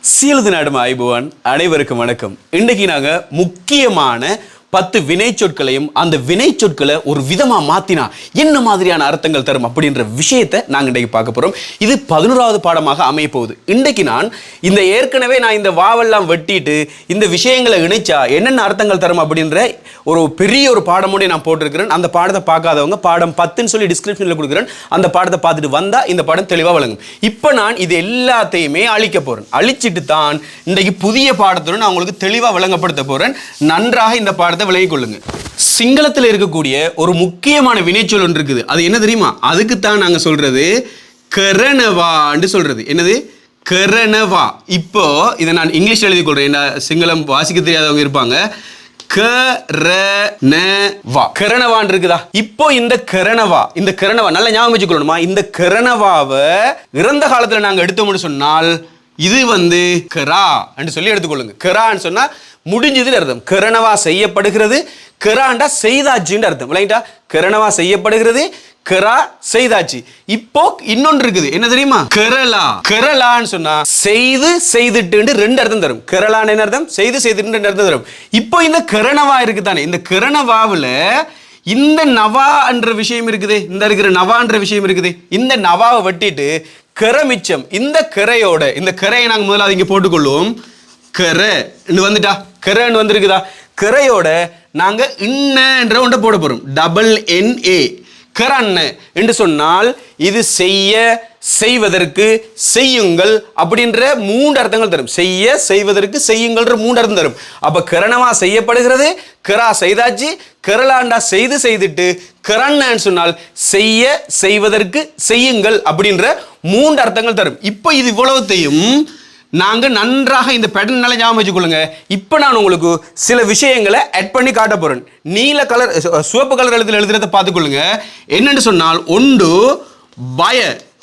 சீலது நாடும் ஆய்பவன் அனைவருக்கும் வணக்கம். இன்றைக்கு நாங்க முக்கியமான 10 வினை சொற்களையும் அந்த வினை சொற்களை ஒரு விதமா மாத்தினா என்ன மாதிரியான அர்த்தங்கள் தரும் அப்படின்ற விஷயத்தை நாங்க இன்றைக்கு பார்க்க போறோம். இது 11வது பாடமாக அமைய போகுது. இன்றைக்கு நான் ஏற்கனவே இந்த வாவெல்லாம் வெட்டிட்டு இந்த விஷயங்களை இணைச்சா என்னென்ன அர்த்தங்கள் தரும் அப்படின்ற ஒரு பெரிய ஒரு பாடமோட நான் போட்டிருக்கிறேன். அந்த பாடத்தை பார்க்காதவங்க பாடம் 10ன்னு சொல்லி டிஸ்கிரிப்ஷன்ல கொடுக்குறேன். அந்த பாடத்தை பார்த்துட்டு வந்தா இந்த பாடம் தெளிவா வழங்கும். இப்போ நான் இது எல்லாத்தையுமே அழிக்க போறேன். அழிச்சிட்டு தான் இன்றைக்கு புதிய பாடத்துடன் நான் உங்களுக்கு தெளிவா விளங்கப்படுத்த போறேன். நன்றாக இந்த பாடத்தை விளங்கிக் கொள்ளுங்க. சிங்களத்தில் இருக்கக்கூடிய ஒரு முக்கியமான வினைச்சொல் ஒன்று இருக்குது. அது என்ன தெரியுமா? அதுக்கு தான் நாங்க சொல்றது கரணவான்னு சொல்றது. என்னது? கரணவா. இப்போ இதை நான் இங்கிலீஷ் எழுதி கொள்றேன். சிங்களம் வாசிக்க தெரியாதவங்க இருப்பாங்க. கரணவான் இருக்குதா? இப்போ இந்த கரணவா நல்லா ஞாபகம் வச்சுக்கொள்ளணுமா? இந்த கரணவாவை இறந்த காலத்துல நாங்க எடுத்தோம்னு சொன்னால் இது கரா என்று சொல்லி எடுத்துக்கொள்ளுங்க. கரான்னு சொன்னா முடிஞ்சதுன்னு அர்த்தம். கரணவா செய்யப்படுகிறது, கராண்டா செய்தாச்சுன்னு அர்த்தம். விளங்கிட்டா? கரணவா செய்யப்படுகிறது, கரா செய்தாச்சு. இப்போ இன்னொன்று இருக்குது. என்ன தெரியுமா? கரலா. கரலான்னு சொன்னா செய்து செய்துட்டு ரெண்டு அர்த்தம் தரும். கரலான்னு என்ன அர்த்தம்? செய்து செய்துட்டு ரெண்டு அர்த்தம் தரும். இப்போ இந்த கரணவா இருக்கு தானே, இந்த கரணவாவுல இந்த நவா என்ற விஷயம் இருக்குது. இந்த இருக்கிற நவான்ற விஷயம் இருக்குது. இந்த நவாவை வெட்டிட்டு கரை மிச்சம். இந்த கரையோட இந்த கரையை நாங்க முதல்ல இங்க போட்டுக்கொள்வோம். கரை வந்துட்டா, கரைன்னு வந்திருக்குதா? கரையோட நாங்க இன்னன்ற ஒன்றை போட போறோம். NA கரண்ண என்று சொன்னால் இது செய்ய, செய்வதற்கு, செய்யுங்கள் அப்படின்ற 3 அர்த்தங்கள் தரும். செய்ய, செய்வதற்கு, செய்யுங்கள்ன்ற 3 அர்த்தம் தரும். அப்ப கரணவா செய்யப்படுகிறது, கரா செய்தாச்சு, கரலாண்டா செய்து செய்துட்டு, கரண்ணன்னு சொன்னால் செய்ய, செய்வதற்கு, செய்யுங்கள் அப்படின்ற 3 அர்த்தங்கள் தரும். இப்போ இது இவ்வளவுத்தையும் நாங்க நன்றாக இந்த பேட்டர்ன் நல்லா ஞாபகம் வச்சுக்கொள்ளுங்க. இப்போ நான் உங்களுக்கு சில விஷயங்களை ஆட் பண்ணி காட்ட போறேன். நீல கலர் சிவப்பு கலர் எழுத்துல எழுதுறதை பார்த்துக்கொள்ளுங்க. என்னன்னு சொன்னால் ஒன்று பய.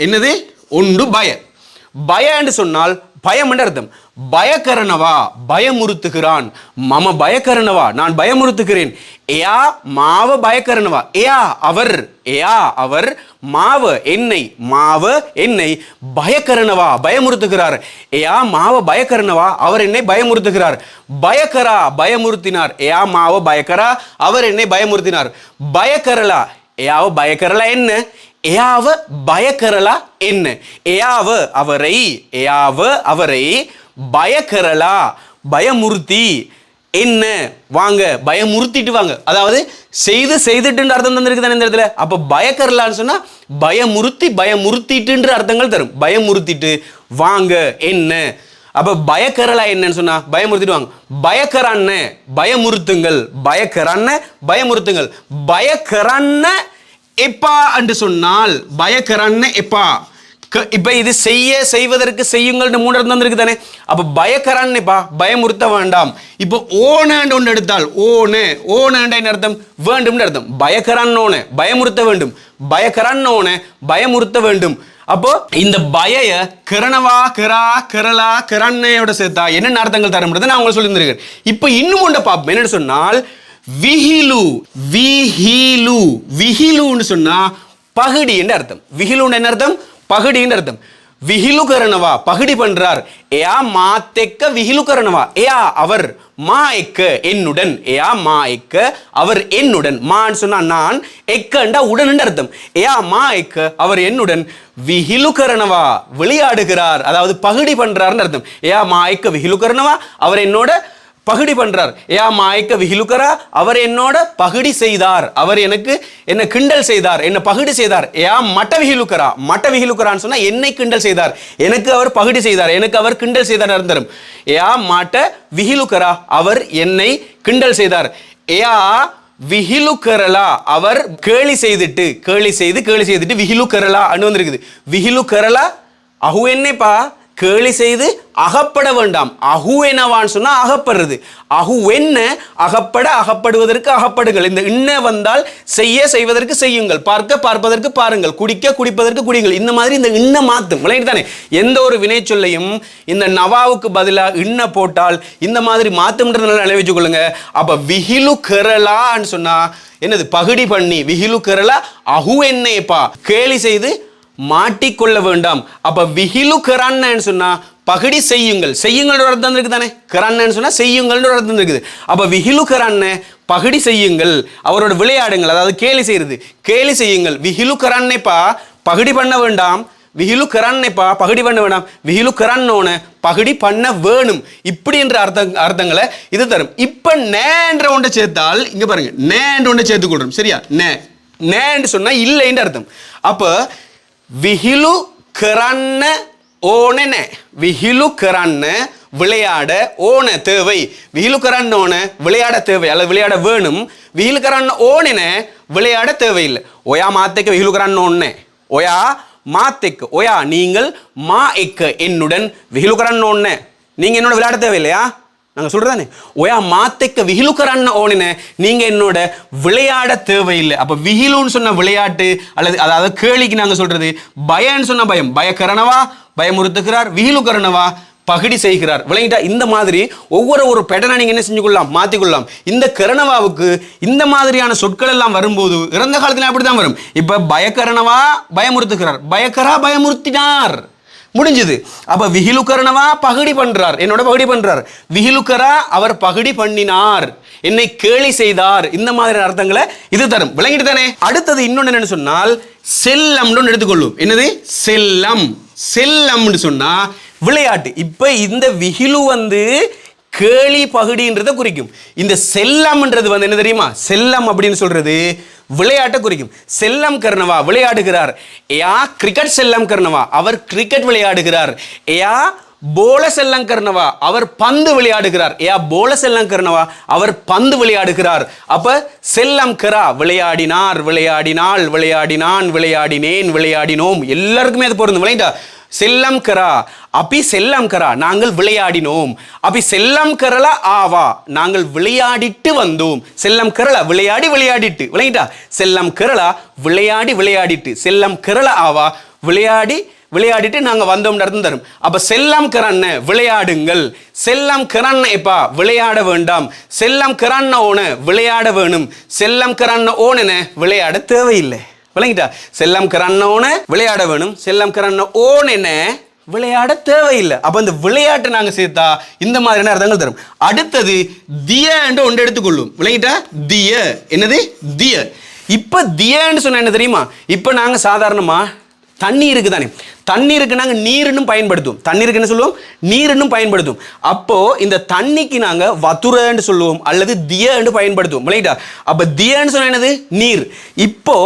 என்னது? ஒன்று பய. பயன்னு சொன்னால் பயம் என்று அர்த்தம். பயக்கரணவா பயமுறுத்துகிறான். மம பயக்கரணவா நான் பயமுறுத்துகிறேன். ஏயா மாவ பயக்கரணவா. ஏயா அவர், ஏயா அவர் மாவ என்னை, மாவ என்னை பயக்கரணவா பயமுறுத்துகிறார். ஏயா மாவ பயக்கரணவா அவர் என்னை பயமுறுத்துகிறார். பயக்கரா பயமுறுத்தினார். ஏயா மாவ பயக்கரா அவர் என்னை பயமுறுத்தினார். பயக்கரலா ஏயாவ பயக்கரலா என்ன? ஏயாவ பயக்கரலா என்ன? ஏயாவ அவரை, ஏயாவ அவரை பயக்கரலா பயமுறுத்தி என்ன வாங்க பயமுறுத்திட்டு வாங்க. அதாவது செய்து செய்துட்டு அர்த்தம் தந்திருக்கு தானே இந்த இடத்துல. அப்ப பயக்கரலான்னு சொன்னா பயமுறுத்தி பயமுறுத்திட்டு அர்த்தங்கள் தரும். பயமுறுத்திட்டு வாங்க என்ன. அப்ப பயக்கரலா என்னன்னு சொன்னா பயமுறுத்திட்டு வாங்க. பயக்கரான்ன பயமுறுத்துங்கள். பயக்கரான்ன பயமுறுத்துங்கள். பயக்கரான்ன எப்பா என்று சொன்னால் பயக்கரான்ன எப்பா. இப்ப இது செய்ய, செய்வதற்கு, செய்யுங்கள் 3 அர்த்தம் இருக்கு தானே. அப்ப பயக்கரான் பயமுறுத்த வேண்டாம். இப்போ ஓனேண்ட் ஒன்று எடுத்தால் ஓனே, ஓனேண்ட என்ன அர்த்தம்? வேண்டும் அர்த்தம். பயக்கரான் ஓனே பயமுறுத்த வேண்டும். பயக்கரான் ஓனே பயமுறுத்த வேண்டும். அப்போ இந்த பய கரணவா கரா கரலா கரண்ணையோட சேர்த்தா என்னென்ன அர்த்தங்கள் தரமுடியாது நான் உங்களுக்கு சொல்லியிருந்திருக்கேன். இப்போ இன்னும் ஒன்றை பார்ப்போம். என்னன்னு சொன்னால் விஹிலு. விஹிலு விஹிலுன்னு சொன்னா பகுடி என்று அர்த்தம். விஹிலுன்னு என்ன அர்த்தம்? பகுடின்னு அர்த்தம். விஹிலு கரணவா பகுடி பண்றார். ஏயா மா தெக்க விஹிலு கரணவா. ஏயா அவர் மா எக்க என்னுடன். ஏயா மா எக்க அவர் என்னுடன். மான்னு சொன்னா நான், எக்கண்டா உடன் அர்த்தம். ஏயா மா எக்க அவர் என்னுடன் விஹிலு கரணவா விளையாடுகிறார். அதாவது பகுடி பண்றார்னு அர்த்தம். ஏயா மா எக்க விஹிலு கரணவா அவர் என்னோட பகுடி பண்றார். ஏயா மாய்க்க விஹிலுக்கரா அவர் என்னோட பகுடி செய்தார். அவர் எனக்கு என்ன கிண்டல் செய்தார், என்ன பகுடி செய்தார். ஏயா மட்ட விஹிலுக்கரா. மட்ட விஹிலுக்கரான்னு சொன்னா என்னை கிண்டல் செய்தார், எனக்கு அவர் பகுடி செய்தார், எனக்கு அவர் கிண்டல் செய்தார் அர்த்தம். ஏயா மாட்ட விஹிலுக்கரா அவர் என்னை கிண்டல் செய்தார். ஏயா விஹிலுக்கரலா அவர் கேலி செய்துட்டு, கேலி செய்துட்டு விஹிலுக்கரலா அனு வந்திருக்குது. விஹிலுக்கரலா அஹு என்னப்பா கேலி செய்து அகப்பட வேண்டாம். அஹு என்னவான்னு சொன்னா அகப்படுறது. அஹு என்ன அகப்பட, அகப்படுவதற்கு அகப்படுங்கள். இந்த இன்ன வந்தால் செய்ய, செய்வதற்கு செய்யுங்கள், பார்க்க பார்ப்பதற்கு பாருங்கள், குடிக்க குடிப்பதற்கு குடிங்கள். இந்த மாதிரி இந்த இன்ன மாத்தும். விளையாட்டு தானே. எந்த ஒரு வினை சொல்லையும் இந்த நவாவுக்கு பதிலாக இன்ன போட்டால் இந்த மாதிரி மாத்தும்ன்றதுனால நினைவச்சு கொள்ளுங்க. அப்ப விஹிலு கரலான்னு சொன்னா என்னது? பகுடி பண்ணி. விஹிலு கரலா அஹு என்னப்பா கேலி செய்து மாட்டிக்கொள்ள வேண்டாம். அப்ப விஹிலு கரான்னு சொன்னா பகுடி செய்யுங்கள். செய்யுங்கள் அர்த்தம் இருக்கு தானே, கரன்னு சொன்னா செய்யுங்கள் அர்த்தம் இருக்குது. அப்ப விஹிலு கரன்னு பகுடி செய்யுங்கள், அவரோட விளையாடுங்கள், அதாவது கேலி செய்யறது, கேலி செய்யுங்கள். விஹிலு கரன்னைப்பா பகுடி பண்ண வேண்டாம், விஹிலு கரன்னைப்பா பகுடி பண்ண வேண்டாம், விஹிலு கரன்னோன பகுடி பண்ண வேணும். இப்படி என்ற அர்த்தங்களை இது தரும். இப்ப நேன்ற ஒன்றை சேர்த்தால் இங்க பாருங்க, நேன்ற ஒன்றை சேர்த்து கொள்றோம். சரியா, நேன்னு சொன்னா இல்லைன்னு அர்த்தம். அப்ப விஹிலு கரன்ன ஓனே, விஹிலு கரன்ன விளையாட ஓன தேவை, விஹிலு கரன் ஓன விளையாட தேவை அல்லது விளையாட வேணும். விஹிலு கரன் ஓனென விளையாட தேவையில்லை. ஒயா மாத்தைக்க விஹிலு கரன் ஓனே, ஒயா மாத்தைக்க, ஒயா நீங்கள், மா எக்க என்னுடன், விஹிலு கரன் ஓனே நீங்க என்னோட விளையாட தேவையில்லையா, நாங்க சொல்றதானே. ஒயா மாத்தைக்க விஹிலு கரன் ஓனென நீங்க என்னோட விளையாட தேவையில்லை. அப்ப விஹிலுன்னு சொன்ன விளையாட்டு அல்லது அதாவது கேளிக்கு நாங்க சொல்றது, பயன்னு சொன்ன பயம், பயக்கரணவா பயமுறுத்துகிறார், விஹிலு கரணவா பகுடி செய்கிறார். விளங்கிட்டா? இந்த மாதிரி ஒவ்வொரு பேட்டர்னை நீங்க என்ன செஞ்சுக்கொள்ளலாம், மாத்திக்கொள்ளலாம். இந்த கரணவாவுக்கு இந்த மாதிரியான சொற்கள் எல்லாம் வரும்போது இறந்த காலத்துல அப்படிதான் வரும். இப்ப பயக்கரணவா பயமுறுத்துகிறார், பயக்கரா பயமுறுத்தினார், முடிஞ்சது. அப்ப விஹிலுக்கரணவா பகுடி பண்றார், என்னோட பகுடி பண்றார், விஹிலுக்கரா அவர் பகுடி பண்ணினார், என்னை கேலி செய்தார். இந்த மாதிரி அர்த்தங்களை இது தரும். விளங்கிட்டு தானே? அடுத்தது இன்னொன்னு என்னன்னு சொன்னால் செல்லம் எடுத்துக்கொள்ளும். என்னது? செல்லம். செல்லம்னு சொன்னா விளையாட்டு. இப்ப இந்த விஹிலு கேலி பகுடின்றதை குறிக்கும். இந்த செல்லம்ன்றது என்ன தெரியுமா? செல்லம் அப்படின்னு சொல்றது விளையாட்டை குறிக்கும். செல்லம் கர்ணவா விளையாடுகிறார், ஏயா கிரிக்கெட் செல்லம் கர்ணவா அவர் கிரிக்கெட் விளையாடுகிறார், ஏயா போல செல்லம் கர்ணவா அவர் பந்து விளையாடுகிறார், ஏயா போல செல்லம் கர்ணவா அவர் பந்து விளையாடுகிறார். அப்ப செல்லம் கரா விளையாடினார், விளையாடினாள், விளையாடினான், விளையாடினேன், விளையாடினோம், எல்லாருக்குமே அது பொருந்தும். விளையாண்டா செல்லம் கரா அப்பி செல்லம் கரா நாங்கள் விளையாடினோம், அப்பி செல்லம் கரலா ஆவா நாங்கள் விளையாடிட்டு வந்தோம். செல்லம் கரலா விளையாடி விளையாடிட்டு, விளையாட்டா செல்லம் கரலா விளையாடி விளையாடிட்டு, செல்லம் கரலா ஆவா விளையாடி விளையாடிட்டு நாங்க வந்தோம் அர்த்தம் தரும். அப்ப செல்லம் கரன்ன விளையாடுங்கள், செல்லம் கரன்ன எப்பா விளையாட வேண்டாம், செல்லம் கரன்ன ஓன விளையாட வேணும், செல்லம் கரன்ன ஓனென விளையாட தேவையில்லை. விளங்கிட்டா? செல்லம் கரன்னோன விளையாட வேணும், செல்லம் கரன்ன ஓனென விளையாட தேவையில்லை. அப்ப இந்த விளையாட்டு நாங்க சேர்த்தா இந்த மாதிரியான அர்த்தங்கள் தரும். அடுத்தது திய என்று ஒன்று எடுத்துக்கொள்ளும். விளங்கிட்டா? திய. என்னது? திய. இப்ப தியன்னு சொன்ன என்ன தெரியுமா? இப்ப நாங்க சாதாரணமா தண்ணி இருக்கு தானே, தண்ணீருக்கு நாங்க நீருன்னு பயன்படுத்துவோம். தண்ணீருக்கு என்ன சொல்லுவோம்? நீருன்னு பயன்படுத்துவோம். அப்போ இந்த தண்ணிக்கு நாங்க வத்துரன்னு சொல்லுவோம் அல்லது திய என்று பயன்படுத்துவோம். விளங்கிட்டா? அப்ப தியன்னு சொன்ன என்னது? நீர். இப்போ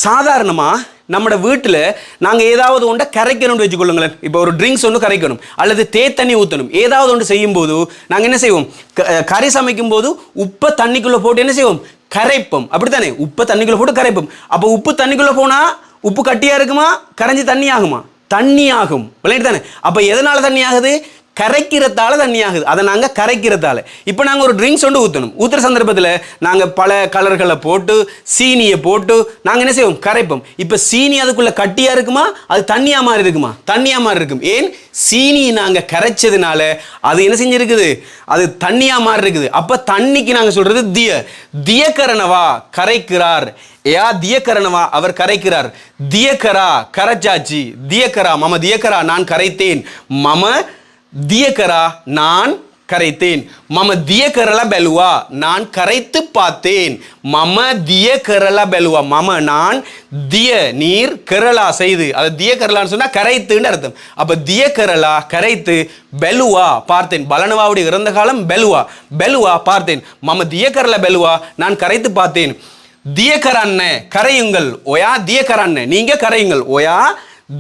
சாதாரணமா நம்ம வீட்டில் நாங்கள் ஏதாவது ஒன்றை கரைக்கணும்னு வச்சுக்கொள்ளுங்களேன். இப்போ ஒரு ட்ரிங்க்ஸ் ஒன்று கரைக்கணும் அல்லது தண்ணி ஊற்றணும், ஏதாவது ஒன்று செய்யும்போது நாங்கள் என்ன செய்வோம்? கறி சமைக்கும் போது உப்பை தண்ணிக்குள்ளே போட்டு என்ன செய்வோம்? கரைப்போம். அப்படித்தானே? உப்பை தண்ணிக்குள்ளே போட்டு கரைப்போம். அப்போ உப்பு தண்ணிக்குள்ளே போனால் உப்பு கட்டியாக இருக்குமா, கரைஞ்சி தண்ணி ஆகுமா? தண்ணி ஆகும். விளையாட்டு தானே? அப்போ எதனால தண்ணி ஆகுது? கரைக்கிறதால தண்ணி ஆகுது. அதை நாங்கள் கரைக்கிறதால. இப்போ நாங்கள் ஒரு ட்ரிங்க்ஸ் ஒன்று ஊற்றணும். ஊற்றுற சந்தர்ப்பத்தில் நாங்கள் பல கலர்களை போட்டு சீனியை போட்டு நாங்கள் என்ன செய்வோம்? கரைப்போம். இப்போ சீனி அதுக்குள்ளே கட்டியாக இருக்குமா, அது தண்ணியாக மாறி இருக்குமா? தண்ணியாக மாறி இருக்கும். ஏன்? சீனி நாங்கள் கரைச்சதுனால அது என்ன செஞ்சிருக்குது? அது தண்ணியாக மாறி இருக்குது. அப்போ தண்ணிக்கு நாங்கள் சொல்கிறது திய. தியக்கரணவா கரைக்கிறார், ஏயா தியக்கரணவா அவர் கரைக்கிறார், தியக்கரா கரைச்சாச்சி, தியக்கரா மம தியக்கரா நான் கரைத்தேன், மம தியக்கரா நான் கரைத்தேன், மம தியக்கரலா பெலுவா நான் கரைத்து பார்த்தேன், மம தியக்கரலா பெலுவா மம நான் திய நீர் கரலா செய்து, அது தியக்கரலான்னு சொன்னா கரைத்துன்னு அர்த்தம். அப்ப தியக்கரலா கரைத்து, பெலுவா பார்த்தேன், பலனவாவுடைய இறந்த காலம் பெலுவா, பெலுவா பார்த்தேன், மம தியக்கரலா பெலுவா நான் கரைத்து பார்த்தேன், தியக்கரன்ன கரையுங்கள், ஒயா தியக்கரன்ன நீங்க கரையுங்கள், ஒயா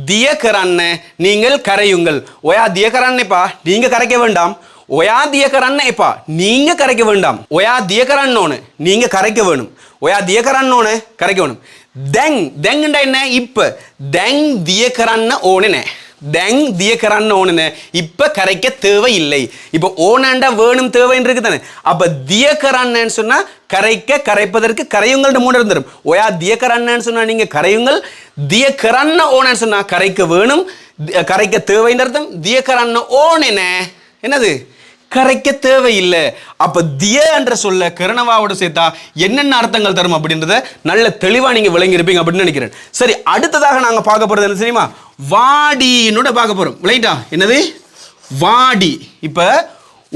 தியக்கரன்ன நீங்கள் கரையுங்கள், ஒயா தியக்கரன்னப்பா நீங்க கரைக்க வேண்டாம், ஒயா தியக்கரன்னப்பா நீங்க கரைக்க வேண்டாம், ஒயா தியக்கரன்னோன்னு நீங்க கரைக்க வேணும், ஒயா தியக்கரன்னோன்னு கரைக்க வேணும். தெங் தெங்குண்டா என்ன? இப்ப தெங் தியக்கரன்ன ஓனே, தெங் தியக்கரன்ன ஓனே இப்ப கரைக்க தேவையில்லை. இப்ப ஓனண்டா வேணும் தேவைன்னு இருக்கு தானே. அப்ப தியக்கரன்னு சொன்னா கரைக்க, கரைப்பதற்கு கரையுங்கள் மூணு இருந்துரும். ஒயா தியக்கரன்னு சொன்னா நீங்க கரையுங்கள், தியக்கரன்ன ஓனன்னு சொன்னா கரைக்க வேணும், கரைக்க தேவைன்னு அர்த்தம். தியக்கரன்ன ஓனென என்னது? கரைக்க தேவையில்லை. அப்ப திய என்ற சொல்ல கரணவாவோட சேர்த்தா என்னென்ன அர்த்தங்கள் தரும் அப்படின்றத நல்ல தெளிவா நீங்க விளங்கி இருப்பீங்க அப்படின்னு நினைக்கிறேன். சரி, அடுத்ததாக நாங்க பார்க்க போறது என்ன தெரியுமா? வாடினோட பார்க்க போறோம். விளையாட்டா என்னது? வாடி. இப்ப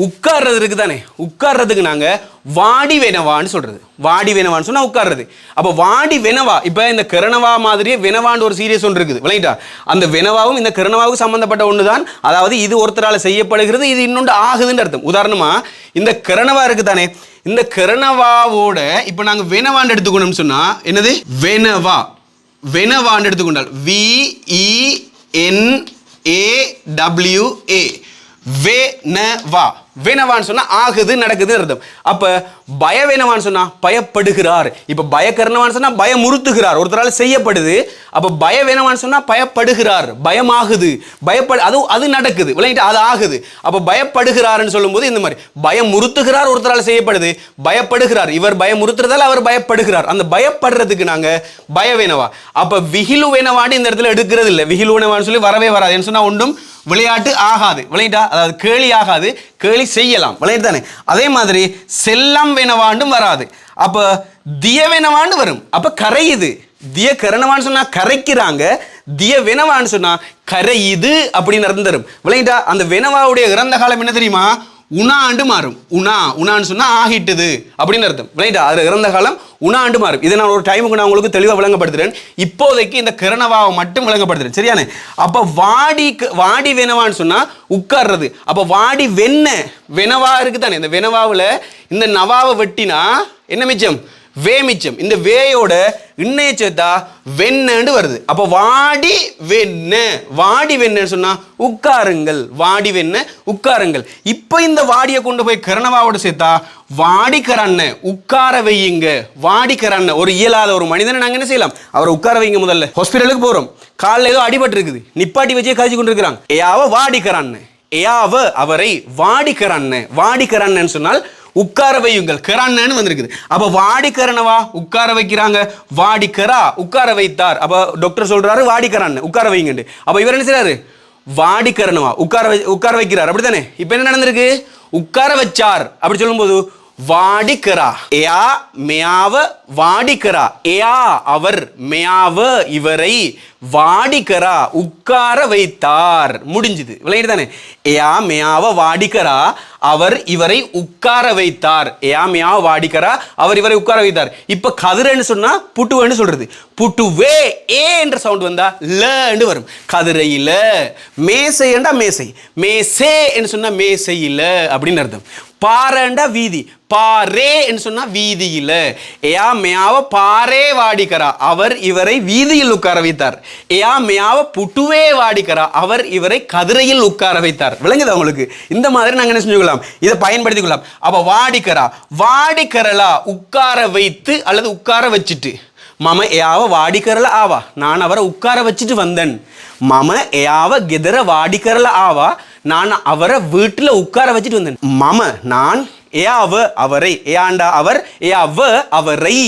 உட்கார்றது இருக்கு தானே, உட்கார்றதுக்கு நாங்க வாடி வெனவான்னு சொல்றது. வாடி வெனவான்னு சொன்னா உட்கார்றது. அப்ப வாடி வெனவா, இப்ப இந்த கரணவா மாதிரியே வெனவான்னு ஒரு சீரியஸ் ஒன்று இருக்குது விளையாட்டா. அந்த வெனவாவும் இந்த கரணவாவுக்கு சம்பந்தப்பட்ட ஒண்ணுதான். அதாவது இது ஒருத்தரால செய்யப்படுகிறது, இது இன்னொன்று ஆகுதுன்னு அர்த்தம். உதாரணமா இந்த கரணவா இருக்கு தானே, இந்த கரணவாவோட இப்ப நாங்க வெனவான்னு எடுத்துக்கணும்னு சொன்னா என்னது, வெனவா. வெனவான்னு எடுத்துக்கொண்டால் VENAWA, வெனவா. வெனவான்னு சொன்னா ஆகுது, நடக்குதுன்னு அர்த்தம். அப்ப பயவெனவான்னு சொன்னா பயப்படுகிறார். இப்ப பயக்கரணவான்னு சொன்னா பயமுறுத்துகிறார், ஒருத்தரால செய்யப்படுது. அப்ப பயவெனவான்னு சொன்னா பயப்படுகிறார், பயமாகுது, அது நடக்குது விளையாட்டு, அது ஆகுது. அப்ப பயப்படுகிறார்னு சொல்லும்போது இந்த மாதிரி பயமுறுத்துகிறார், ஒருத்தரால செய்யப்படுது, பயப்படுகிறார், இவர் பயமுறுத்துறதால அவர் பயப்படுகிறார். அந்த பயப்படுறதுக்கு நாங்க பயவெனவா. அப்ப விகிலு வெனவான்னு இந்த இடத்துல எடுக்கிறது இல்லை. விகிலு வெனவான்னு சொல்லி வரவே வராது. என்ன சொன்னா ஒன்றும் விளையாட்டு ஆகாது விளையாட்டா, அதாவது கேலி ஆகாது, கேலி செய்யலாம் விளையாட்டு தானே. அதே மாதிரி செல்லம் வெனவாண்டும் வராது. அப்ப திய வெனவாண்டு வரும். அப்ப கரையுது. திய கரணவான்னு சொன்னா கரைக்கிறாங்க, திய வெனவான்னு சொன்னா கரையுது அப்படின்னு அர்த்தம் தரும் விளையாட்டா. அந்த வெனவாவுடைய இறந்த காலம் என்ன தெரியுமா, உணாண்டு மாறும். உணான்னு சொன்னா ஆகிட்டுது அப்படின்னு அர்த்தம் விளையாட்டா. அது இறந்த காலம் உணாண்டு மாறும். இதை நான் ஒரு டைமுக்கு நான் உங்களுக்கு தெளிவாக விளங்கப்படுத்துறேன். இப்போதைக்கு இந்த கரணவாவை மட்டும் விளங்கப்படுத்துறேன், சரியானே. அப்ப வாடி வெனவான்னு சொன்னா உட்கார்றது. அப்ப வாடி வெனவா இருக்கு தானே, இந்த வெனவாவில் இந்த நவாவை வெட்டினா என்ன மிச்சம், வே மிச்சம். இந்த வேயோட இன்னைய சேர்த்தா வெண்ணு வருது. அப்ப வாடி வெண்ண, வாடி வெண்ணன்னு சொன்னா உட்காருங்கள், வாடி வெண்ண உட்காருங்கள். இப்ப இந்த வாடியை கொண்டு போய் கரணவாவோட சேர்த்தா வாடிக்கரண்ண, உட்கார வையுங்க. வாடிக்கரண்ண, ஒரு இயலாத ஒரு மனிதனை நாங்க என்ன செய்யலாம், அவரை உட்கார வைங்க. முதல்ல ஹாஸ்பிட்டலுக்கு போறோம், காலில் ஏதோ அடிபட்டு இருக்குது, நிப்பாட்டி வச்சே காய்ச்சி கொண்டு இருக்கிறாங்க. ஏயாவ வாடிக்கரண்ண, ஏயாவ அவரை வாடிக்கரண்ண. வாடிக்கரண்ணன்னு சொன்னால் உட்கார வையுங்கள், கரான்னு வந்திருக்குது. அப்ப வாடிக்கரணவா உட்கார வைக்கிறாங்க, வாடிக்கரா உட்கார வைத்தார். அப்ப டாக்டர் சொல்றாரு வாடிக்கரான்னு உட்கார வைங்க. அப்ப இவர் என்ன செய்யறாரு, வாடிக்கரணவா உட்கார வைக்கிறார், அப்படித்தானே. இப்ப என்ன நடந்திருக்கு, உட்கார வச்சார். அப்படி சொல்லும்போது வாடிக்கரா, ஏயா மேயாவ வாடிக்கரா, ஏயா அவர், மேயாவ இவரை, வாடிக்கரா உட்கார வைத்தார். முடிஞ்சுது விளையாட்டு தானே. ஏயா மேயாவ வாடிக்கரா, அவர் இவரை உட்கார வைத்தார். ஏயா மேயாவ வாடிக்கரா, அவர் இவரை உட்கார வைத்தார். இப்ப கதிரைன்னு சொன்னா புட்டுவேன்னு சொல்றது. புட்டுவே ஏ என்ற சவுண்ட் வந்தா ல வரும். கதிரையில. மேசை என்றா மேசை, மேசே என்று சொன்னா மேசையில அப்படின்னு அர்த்தம். பாரண்டா வீதி, பாரே என்று சொன்னா வீதியில. ஏயா மேயாவ பாரே வாடிக்கரா, அவர் இவரை வீதியில் உட்கார வைத்தார். ஏயா மேயாவ புட்டுவே வாடிக்கரா, அவர் இவரை கதிரையில் உட்கார வைத்தார். விளங்குதா உங்களுக்கு? இந்த மாதிரி நாங்க என்ன செஞ்சுக்கலாம், இதை பயன்படுத்திக் கொள்ளலாம். அப்ப வாடிக்கரா, வாடிக்கரலா உட்கார வைத்து அல்லது உட்கார வச்சுட்டு. மம ஏயாவ வாடிக்கரல ஆவா, நான் அவரை உட்கார வச்சுட்டு வந்தேன். மம ஏயாவ கெதர வாடிக்கரல ஆவா, நான் அவரை வீட்டுல உட்கார வச்சுட்டு வந்தேன். மம நான், ஏயாவ அவரை, ஏயாண்டா அவர், ஏயாவ அவரை,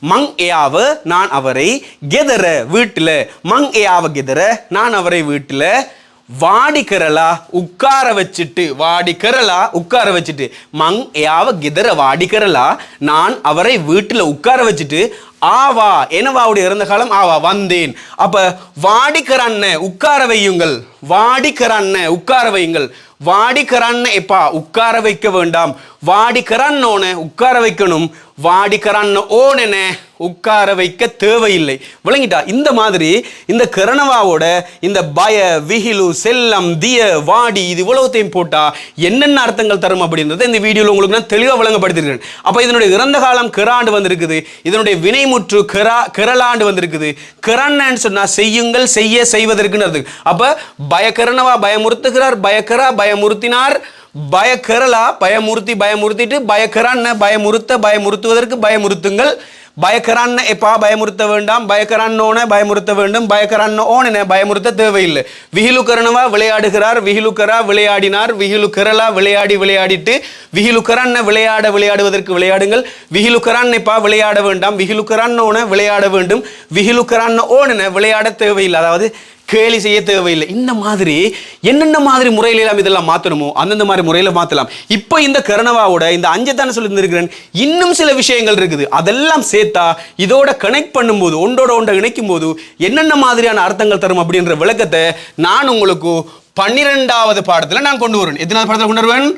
மங் ஏயாவ நான் அவரை, கெதர வீட்டுல, மங் ஏயாவ கெதர நான் அவரை வீட்டுல, வாடிக்கரலா உட்கார வச்சுட்டு, வாடிக்கரலா உட்கார வச்சுட்டு, மங் ஏயாவ கெதர வாடிக்கரலா நான் அவரை வீட்டுல உட்கார வச்சுட்டு, ஆவா என்னவாவுடைய இறந்த காலம் ஆவா வந்தேன். அப்ப வாடிக்கரண்ண உட்கார வையுங்கள், வாடிக்கரண்ண உட்கார வையுங்கள். வாடிக்கரண்ண எப்பா உட்கார வைக்க வேண்டாம், வாடிக்கரண்ணோன உட்கார வைக்கணும், வாடிக்கரண்ண ஓனென உட்கார வைக்க தேவையில்லை. விளங்கிட்டா? இந்த மாதிரி இந்த கரணவாவோட இந்த பய, விகிலு, செல்லம், திய, வாடி இது இவ்வளவுத்தையும் போட்டா என்னென்ன அர்த்தங்கள் தரும் அப்படின்றத இந்த வீடியோவில் உங்களுக்கு நான் தெளிவாக விளங்கப்படுத்திருக்கேன். அப்ப இதனுடைய இறந்த காலம் கெராண்டு வந்திருக்குது, இதனுடைய வினைமுற்று கெரலாண்டு வந்திருக்குது. கெரன்னு சொன்னா செய்யுங்கள், செய்வதற்குன்னு அர்த்தம். அப்ப பயக்கரணவா பயமுறுத்துகிறார், பயக்கரா பயமுறுத்தினார், பயக்கரலா பயமுறுத்திட்டு, பயக்கரான்னு பயமுறுத்துவதற்கு பயமுறுத்துங்கள், பயக்கரான்னு எப்பா பயமுறுத்த வேண்டாம், பயக்கரான்னோன பயமுறுத்த வேண்டும், பயக்கரான்ன ஓன பயமுறுத்த தேவையில்லை. விகிலு கரணவா விளையாடுகிறார், விகிலுக்கரா விளையாடினார், விகிலுக்கரலா விளையாடிட்டு, விகிலுக்கரான்ன விளையாடுவதற்கு விளையாடுங்கள், விகிலுக்கரான் எப்பா விளையாட வேண்டாம், விகிலுக்கரான்னோன விளையாட வேண்டும், விகிலுக்கரான்ன ஓன விளையாட தேவையில்லை, அதாவது கேலி செய்ய தேவையில்லை. இந்த மாதிரி என்னென்ன மாதிரி முறையில எல்லாம் இதெல்லாம் மாற்றணுமோ அந்தந்த மாதிரி முறையில் மாற்றலாம். இப்போ இந்த கரணவாவோட இந்த அஞ்சத்தான சொல்லியிருக்கிறேன், இன்னும் சில விஷயங்கள் இருக்குது. அதெல்லாம் சேர்த்தா இதோட கனெக்ட் பண்ணும்போது, ஒன்றோட இணைக்கும் போது என்னென்ன மாதிரியான அர்த்தங்கள் தரும் அப்படின்ற விளக்கத்தை நான் உங்களுக்கு 12வது பாடத்துல நான் கொண்டு வருவேன். எத்தனாவது பாடத்துல கொண்டு வருவேன்?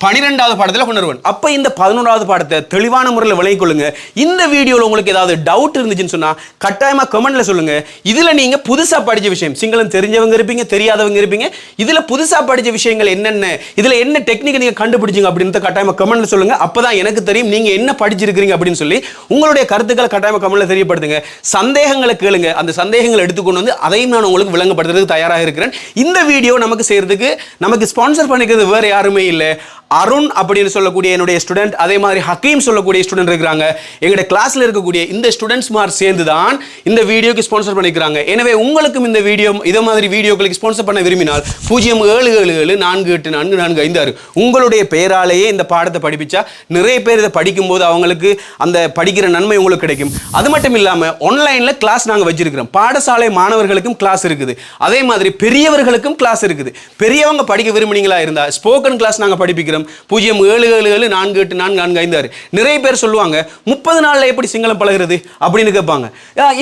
12வது பாடத்துல கொண்டு வருவேன். அப்ப இந்த 11வது பாடத்தை தெளிவான முறையில் விளங்கிக் கொள்ளுங்க. இந்த வீடியோல உங்களுக்கு ஏதாவது டவுட் இருந்துச்சுன்னு சொன்னா கட்டாயமா கமெண்ட்ல சொல்லுங்க. இதுல நீங்க புதுசா படிச்ச விஷயம், சிங்களம் தெரிஞ்சவங்க இருப்பீங்க, தெரியாதவங்க இருப்பீங்க. இதுல புதுசா படிச்ச விஷயங்கள் என்னென்ன, இதுல என்ன டெக்னிக் நீங்க கண்டுபிடிச்சீங்க அப்படின்றத கட்டாயமா கமெண்ட்ல சொல்லுங்க. அப்பதான் எனக்கு தெரியும் நீங்க என்ன படிச்சிருக்கீங்க அப்படின்னு சொல்லி. உங்களுடைய கருத்துக்களை கட்டாயமா கமெண்ட்ல தெரியப்படுத்துங்க. சந்தேகங்களை கேளுங்க. அந்த சந்தேகங்களை எடுத்துக்கொண்டு வந்து அதையும் நான் உங்களுக்கு விளங்கப்படுத்துறதுக்கு தயாராக இருக்கிறேன். இந்த வீடியோ நமக்கு செய்யறதுக்கு நமக்கு ஸ்பான்சர் பண்ணிக்கிறது வேற யாருமே இல்லை, அருண் அப்படின்னு சொல்லக்கூடிய என்னுடைய ஸ்டூடெண்ட், அதே மாதிரி ஹக்கீம் சொல்லக்கூடிய ஸ்டூடெண்ட் இருக்கிறாங்க. எங்களுடைய கிளாஸ்ல இருக்கக்கூடிய இந்த ஸ்டூடெண்ட்ஸ் மார் சேர்ந்து தான் இந்த வீடியோக்கு ஸ்பான்சர் பண்ணிக்கிறாங்க. எனவே உங்களுக்கும் இந்த வீடியோ இதே மாதிரி வீடியோக்களுக்கு ஸ்பான்சர் பண்ண விரும்பினால் 0777484456 உங்களுடைய பெயராலேயே இந்த பாடத்தை படிப்பிச்சா நிறைய பேர் இதை படிக்கும் போது அவங்களுக்கு அந்த படிக்கிற நன்மை உங்களுக்கு கிடைக்கும். அது மட்டும் இல்லாம ஆன்லைன்ல கிளாஸ் நாங்க வச்சிருக்கிறோம். பாடசாலை மாணவர்களுக்கும் கிளாஸ் இருக்குது, அதே மாதிரி பெரியவர்களுக்கும் கிளாஸ் இருக்குது. பெரியவங்க படிக்க விரும்புனீங்களா இருந்தா ஸ்போக்கன் கிளாஸ் நாங்க படிப்பிக்கிறோம். 0777484456. நிறைய பேர் சொல்லுவாங்க 30 நாள்ல எப்படி சிங்களம் பழகிறது அப்படின்னு கேட்பாங்க,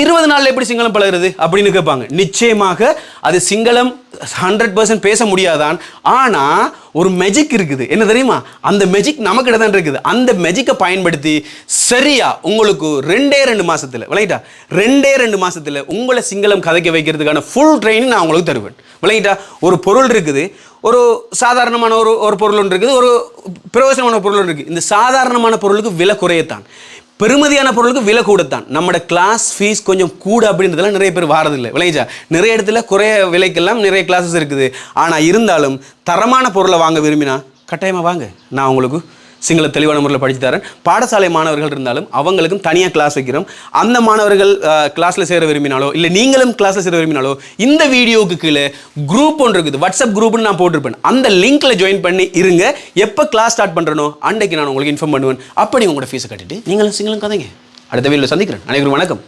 20 நாள்ல எப்படி சிங்களம் பழகிறது அப்படின்னு கேட்பாங்க. நிச்சயமாக அது சிங்களம் 100% பேச முடியாதான். ஆனா ஒரு மேஜிக் இருக்குது, என்ன தெரியுமா? அந்த மேஜிக் நமக்கிட்ட தான் இருக்குது. அந்த மேஜிக்கை பயன்படுத்தி சரியா உங்களுக்கு 2 மாசத்துல விளையாட்டா 2 மாசத்துல உங்களை சிங்களம் கதைக்க வைக்கிறதுக்கான ஃபுல் ட்ரைனிங் நான் உங்களுக்கு தருவேன். விளையாட்டா ஒரு பொருள் இருக்குது, ஒரு சாதாரணமான ஒரு பொருள் ஒன்று இருக்குது, ஒரு பிரயோஜனமான பொருள் ஒன்று இருக்குது. இந்த சாதாரணமான பொருளுக்கு விலை குறையத்தான், பெருமதியான பொருளுக்கு விலை கூடத்தான். நம்மளோட கிளாஸ் ஃபீஸ் கொஞ்சம் கூட அப்படின்றதெல்லாம் நிறைய பேர் வாரதில்லை. விளையாச்சா நிறைய இடத்துல குறைய விலைக்கெல்லாம் நிறைய கிளாஸஸ் இருக்குது. ஆனால் இருந்தாலும் தரமான பொருளை வாங்க விரும்பினா கட்டாயமாக வாங்க. நான் உங்களுக்கு சிங்கள தெளிவான முறையில் படித்து தரேன். பாடசாலை மாணவர்கள் இருந்தாலும் அவங்களுக்கும் தனியாக கிளாஸ் வைக்கிறோம். அந்த மாணவர்கள் கிளாஸில் சேர விரும்பினாலோ இல்லை நீங்களும் கிளாஸில் சேர விரும்பினாலோ இந்த வீடியோவுக்கு கீழே குரூப் ஒன்று இருக்குது, வாட்ஸ்அப் குரூப்னு நான் போட்டிருப்பேன். அந்த லிங்க்ல ஜாயின் பண்ணி இருங்க. எப்போ கிளாஸ் ஸ்டார்ட் பண்ணுறனோ அன்றைக்கு நான் உங்களுக்கு இன்ஃபார்ம் பண்ணுவேன். அப்படி உங்களோட ஃபீஸை கட்டிட்டு நீங்களும் சிங்களும் கதைங்க. அடுத்த வீடியோவில் சந்திக்கிறேன். அனைவரும் வணக்கம்.